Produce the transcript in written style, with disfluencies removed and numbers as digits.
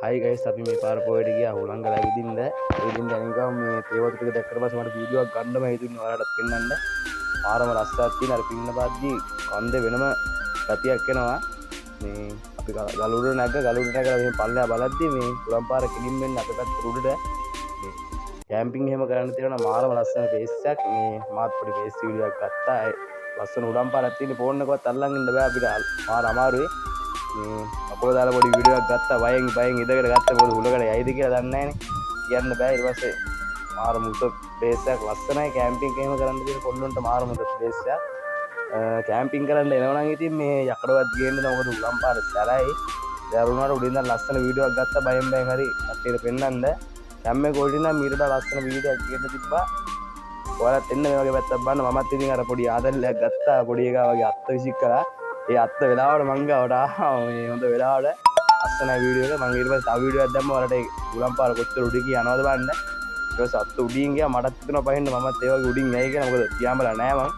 හයි guys අපි මේ පාර පොයට ගියා හුලංගල ඇවිදින්න. ඇවිදින්න යනකම් මේ තේවතු ටික දැක්කට පස්සේ මට වීඩියෝ එකක් ගන්නම හිතුනේ ඔයාලටත් පෙන්නන්න. පාරම රස්සාවක් තියෙන අර පින්න පාද්දී කන්දේ වෙනම ගතියක් එනවා. මේ අපි ගලුඩ නැගලා මෙහෙම පල්ලෙහා බලද්දී මේ හුලම් පාර කිලින් වෙන්න අපේ පැත්ත උඩට මේ කැම්පින් එහෙම කරන්න තියෙනවා මාරම ලස්සන ප්ලේස් එකක්. මේ මාත් පොඩි ප්ලේස් වීඩියෝ එකක් ගත්තා. ලස්සන හුලම් පාරක් තියෙන ෆෝන් එකවත් අල්ලන් ඉන්න බෑ අපිට. පාර අමාරුයි. අපෝ දාලා පොඩි වීඩියෝ එකක් ගත්තා. බයෙන් ඉඳගෙන ගත්තා. මොකද හුලකට යයිද කියලා දන්නේ නැහනේ. කියන්න බෑ. ඊට පස්සේ මාර මුත ප්ලේස් එකක් ලස්සනයි. කැම්පින් එහෙම කරන්න තියෙන පොල්ලොන්ට මාර මුත ප්ලේස් එකක්. කැම්පින් කරන්න එනවා නම් ඉතින් මේ යකඩවත් ගේන්න මොකද හුලම් පාර සැරයි. දරුණාට උඩින් ඉඳන් ලස්සන වීඩියෝ එකක් ගත්තා. බයෙන් හරි කට්ටියට පෙන්නන්න. කැම්මේ ගෝල්ඩි නම් මීට ලස්සන වීඩියෝ එකක් ගේන්න තිබ්බා. ඔයාලත් එන්න මේ වගේ පැත්තක් බලන්න. මමත් ඉතින් අර පොඩි ආදල්ලයක් ගත්තා. පොඩි එකා වගේ අත්ත විසික් කරා. ඒ අත්ත වෙලාවට මං ගාවට ආවා. මේ හොඳ වෙලාවට අස්සනයි වීඩියෝ එක. මං ඊට පස්සේ තව වීඩියෝ එකක් දැම්මා. ඔයාලට ඒ හුලම් පාර කොච්චර උඩින් යනවද බලන්න. ඊට පස්සේ අත්ත උඩින් ගියා. මටත් හිතුණා පහින්න මමත් ඒ වගේ උඩින් යයි කියලා. මොකද තියාඹලා නෑ මං.